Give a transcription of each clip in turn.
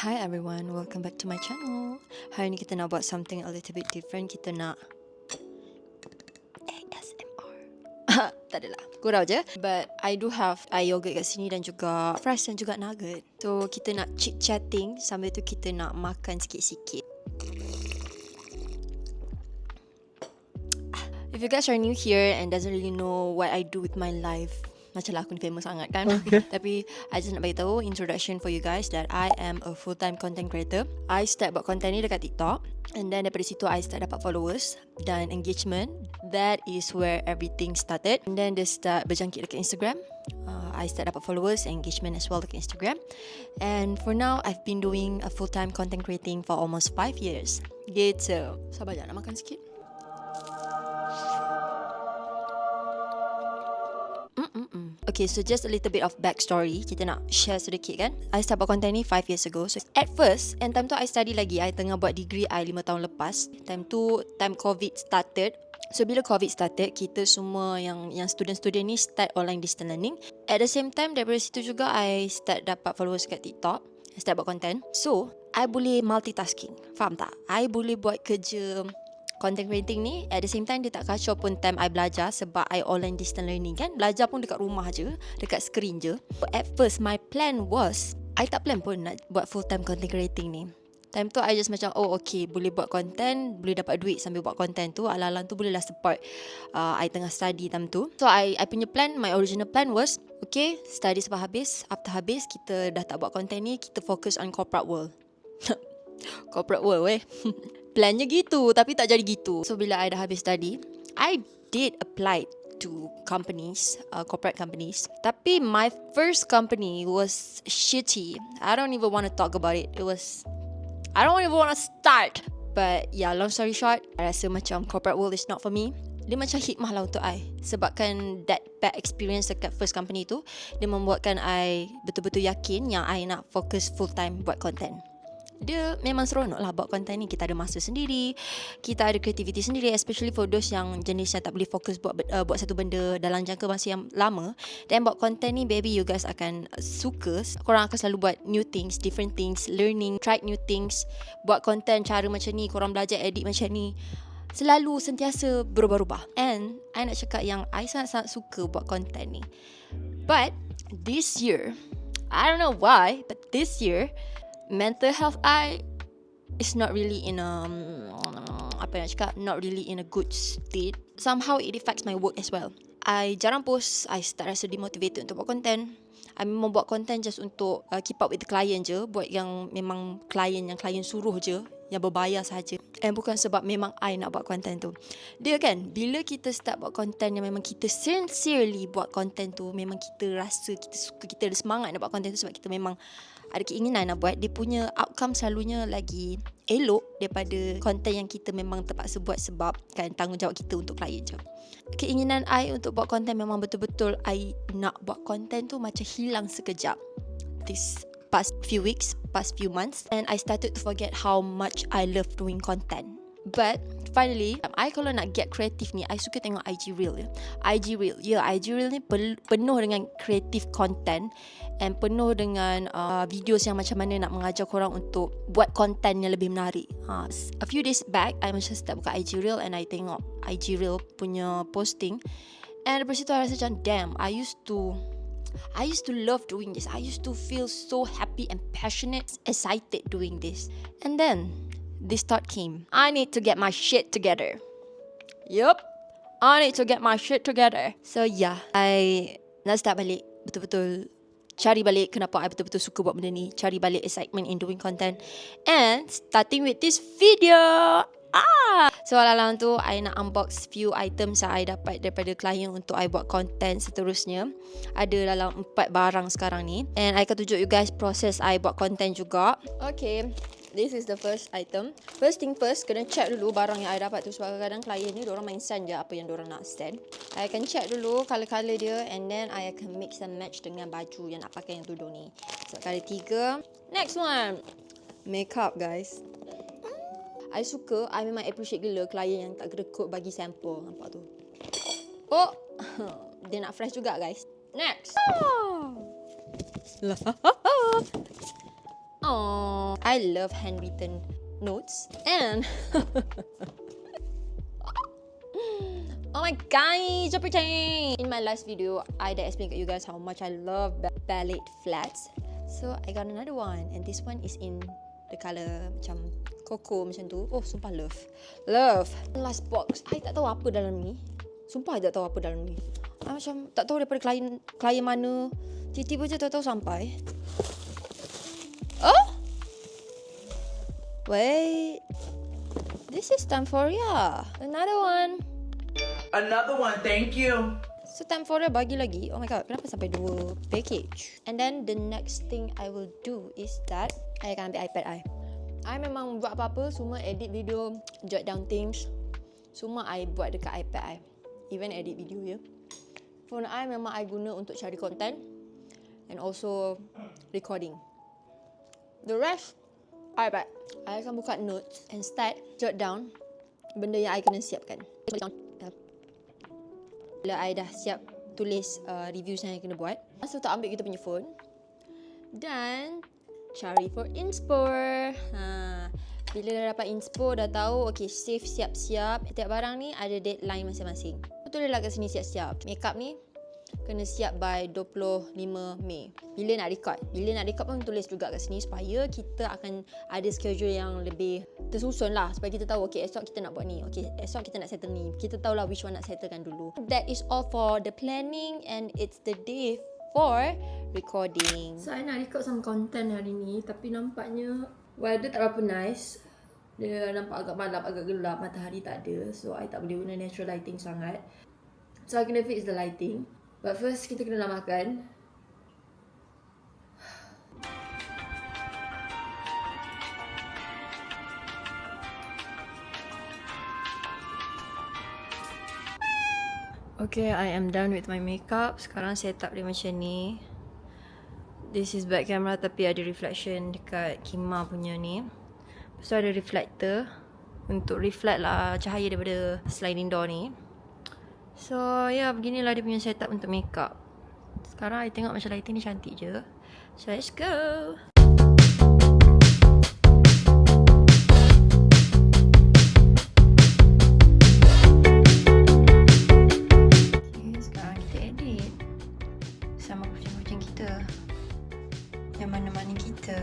Hi everyone, welcome back to my channel. Hari ni kita nak buat something a little bit different. Kita nak ASMR. Tak adalah, gurau je. But I do have yogurt kat sini dan juga fresh dan juga nugget. So kita nak chit-chatting sambil tu kita nak makan sikit-sikit. If you guys are new here and doesn't really know what I do with my life, macam lah aku ni famous sangat kan. Tapi I just nak bagi tahu introduction for you guys that I am a full-time content creator. I start buat content ni dekat TikTok, and then daripada situ I start dapat followers dan engagement. That is where everything started. And then dia start berjangkit dekat Instagram. I start dapat followers and engagement as well dekat Instagram. And for now I've been doing a full-time content creating for almost 5 years. Gitu. Sabar je, nak makan sikit. Okay, so just a little bit of backstory. Kita nak share sedikit kan. I start buat content ni 5 years ago. So at first, and time tu I study lagi. I tengah buat degree I 5 tahun lepas. Time tu, time COVID started. So bila COVID started, kita semua yang student-student ni start online distance learning. At the same time, daripada situ juga I start dapat followers kat TikTok. I start buat content. So, I boleh multitasking. Faham tak? I boleh buat kerja content creating ni, at the same time dia tak kacau pun time I belajar sebab I online distance learning kan. Belajar pun dekat rumah je, dekat screen je. At first, my plan was, I tak plan pun nak buat full time content creating ni. Time tu I just macam, oh okay, boleh buat content, boleh dapat duit sambil buat content tu. Alang-alang tu bolehlah support I tengah study time tu. So I punya plan, my original plan was, okay, study sampai habis. After habis, kita dah tak buat content ni, kita fokus on corporate world. Corporate world weh. Plannya gitu, tapi tak jadi gitu. So bila I dah habis study, I did apply to companies, corporate companies. Tapi my first company was shitty. I don't even want to talk about it. I don't even want to start. But yeah, long story short, I rasa macam corporate world is not for me. Dia macam hikmah lah untuk I. Sebabkan that bad experience dekat first company tu, dia membuatkan I betul-betul yakin yang I nak fokus full time buat content. Dia memang seronok lah buat konten ni. Kita ada masa sendiri, kita ada kreativiti sendiri, especially for those yang jenis yang tak boleh fokus buat satu benda dalam jangka masa yang lama. Dan buat konten ni, baby, you guys akan suka. Korang akan selalu buat new things, different things, learning, try new things. Buat konten cara macam ni, korang belajar edit macam ni, selalu sentiasa berubah-ubah. And I nak cakap yang I sangat-sangat suka buat konten ni. But this year, I don't know why, but this year mental health I is not really in a not really in a good state. Somehow it affects my work as well. I jarang post. I start rasa demotivated untuk buat content. I memang buat content just untuk keep up with the client je. Buat yang memang yang klien suruh je, yang berbayar saja. And bukan sebab memang I nak buat content tu. Dia kan, bila kita start buat content yang memang kita sincerely buat content tu, memang kita rasa kita suka, kita ada semangat nak buat content tu sebab kita memang ada keinginan nak buat, dia punya outcome selalunya lagi elok daripada content yang kita memang terpaksa buat sebab kan tanggungjawab kita untuk klien je. Keinginan I untuk buat content memang betul-betul I nak buat content tu macam hilang sekejap. This past few weeks, past few months, and I started to forget how much I love doing content. But finally, I kalau nak get kreatif ni, I suka tengok IG Reel ya. IG Reel ni penuh dengan kreatif content and penuh dengan videos yang macam mana nak mengajar korang untuk buat content yang lebih menarik. A few days back, I macam start buka IG Reel and I tengok IG Reel punya posting, and dari situ I rasa macam damn, I used to love doing this. I used to feel so happy and passionate, excited doing this. And then this thought came, I need to get my shit together. Yup, I need to get my shit together. So yeah, I nak start balik, betul-betul cari balik kenapa I betul-betul suka buat benda ni. Cari balik excitement in doing content. And starting with this video, so alang-alang tu I nak unbox few items yang I dapat daripada klien untuk I buat content seterusnya. Ada dalam 4 barang sekarang ni, and I akan tunjuk you guys proses I buat content juga. Okay, this is the first item. First thing first, kena check dulu barang yang I dapat tu. Sebab kadang-kadang klien ni diorang main stand je apa yang diorang nak stand. I akan check dulu colour-colour dia, and then I akan mix and match dengan baju yang nak pakai yang tudung ni. So colour 3. Next one, makeup guys. I suka, I memang appreciate gila klien yang tak kedekut bagi sampel. Nampak tu? Oh, dia nak fresh juga guys. Next. Oh, I love handwritten notes. And oh my guys, so pretty. In my last video, I did explain to you guys how much I love ballet flats. So I got another one, and this one is in the colour macam cocoa macam tu. Oh, sumpah love. Love. Last box. I tak tahu apa dalam ni. Sumpah I tak tahu apa dalam ni. I macam tak tahu daripada klien mana. Tiba-tiba je tahu sampai. Oh? Wait. This is Tamphoria. Another one. Another one, thank you. So Tamphoria bagi lagi. Oh my god, kenapa sampai 2 package? And then the next thing I will do is that I akan ambil iPad I. I memang buat apa-apa, semua edit video, jot down things. Semua I buat dekat iPad I. Even edit video ya. Phone I memang I guna untuk cari content and also recording. The rest, iPad. I akan buka notes and start jot down benda yang I kena siapkan. Bila I dah siap tulis reviews yang I kena buat, so tak ambil kita punya phone dan cari for inspo. Bila dah dapat inspo, dah tahu okay, save siap-siap. Setiap barang ni ada deadline masing-masing. Betul lah kat sini siap-siap. Makeup ni kena siap by 25 Mei. Bila nak record pun tulis juga kat sini supaya kita akan ada schedule yang lebih tersusun lah. Supaya kita tahu okay, esok kita nak buat ni, okay, esok kita nak settle ni. Kita tahulah which one nak settlekan dulu. That is all for the planning and it's the day for recording. So I nak record some content hari ni, tapi nampaknya weather tak berapa nice. Dia nampak agak malam, agak gelap, matahari tak ada. So I tak boleh guna natural lighting sangat. So I kena fix the lighting. But first kita kena nak makan. Okay, I am done with my makeup. Sekarang set up dia macam ni. This is back camera tapi ada reflection dekat Kima punya ni. Lepas tu ada reflector untuk reflect lah cahaya daripada sliding door ni. So ya, beginilah dia punya setup untuk makeup. Sekarang I tengok macam lighting ni cantik je. So let's go. Okay, sekarang kita edit sama kucing-kucing kita. Yang mana-mana kita.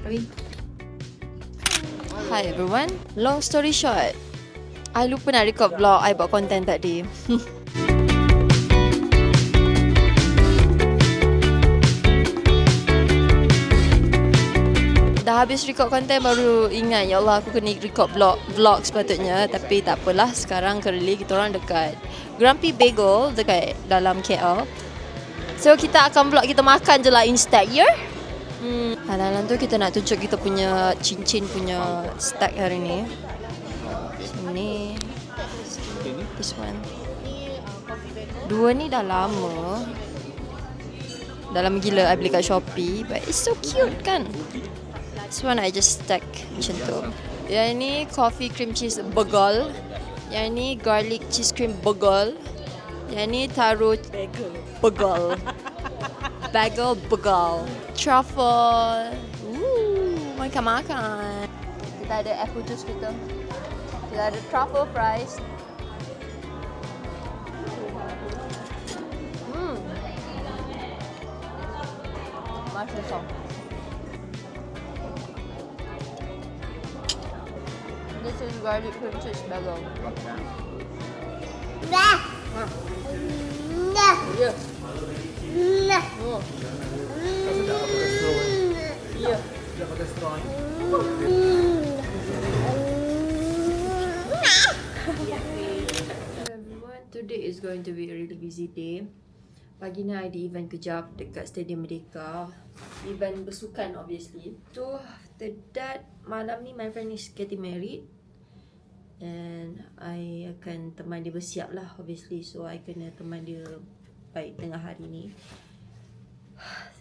Oi. Hi everyone. Long story short, I lupa nak record vlog I buat content tadi. Dah habis record content baru ingat, ya Allah, aku kena record vlog sepatutnya. Tapi tak apalah, sekarang currently kita orang dekat Grumpy Bagel dekat dalam KL. So kita akan vlog kita makan je lah instead, ya? Halang-halang tu kita nak tunjuk kita punya cincin punya stack hari ni. Ni this one. Dua ni dah lama. Dah lama gila I beli kat Shopee, but it's so cute kan. This one I just stack macam tu. Yang ni coffee cream cheese bagel. Yang ni garlic cheese cream bagel. Yang ni taro bagel. Bagel bagel. Truffle. Makan-makan. Kita ada apple juice kita. Kita ada truffle fries. Mushroom sauce. This is garlic cream cheese bagel. Nah. Nah. Yeah. Nah. Oh. Yeah. Dah pakai straw. Everyone, today is going to be a really busy day. Pagi ni ada event kejap dekat Stadium Merdeka. Event bersukan obviously. So after that, malam ni my friend is getting married. And I akan teman dia bersiap lah obviously. So I kena teman dia baik tengah hari ni.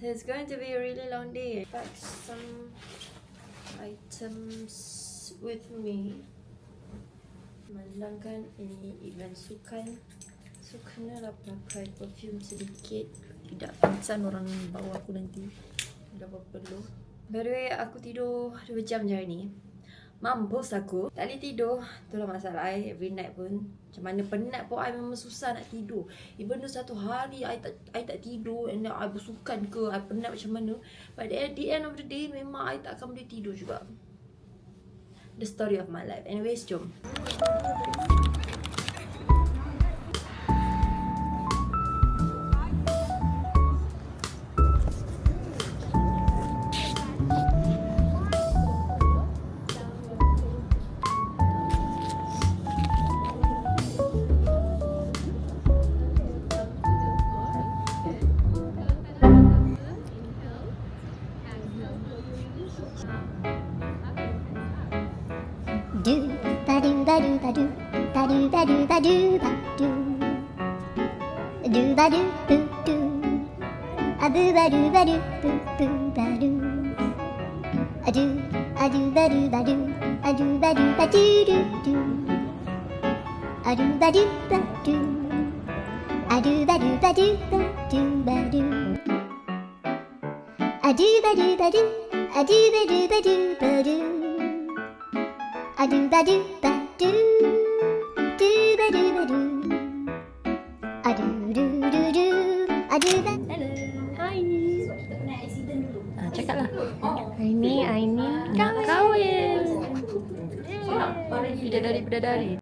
So it's going to be a really long day. I pack some items with me. Memandangkan ini event sukan, so kenalah pakai perfume sedikit. Tidak pingsan orang bawa aku nanti. Tidak apa perlu. By the way, aku tidur 2 jam je hari ni. Mampus aku. Tak boleh tidur. Itulah masalah I every night pun. Macam mana penat pun I memang susah nak tidur. Even tu satu hari I tak tidur, and then I bersukan ke, I penat macam mana. But at the end of the day, memang I tak akan boleh tidur juga. The story of my life. Anyways, jom. Do ba do ba do ba do ba do ba do ba do ba do do ba do boo do a boo ba do ba do boo boo ba do a do ba do ba do a do ba do ba do do do a do ba do ba do a do ba do ba do ba do ba do a do ba do ba do a do ba do ba do ba do a do ba do ba do ba do ba do a do do do do a do ba. Hello. Hai. Cakaplah. Hari ni Aini nak kahwin. Bidadari.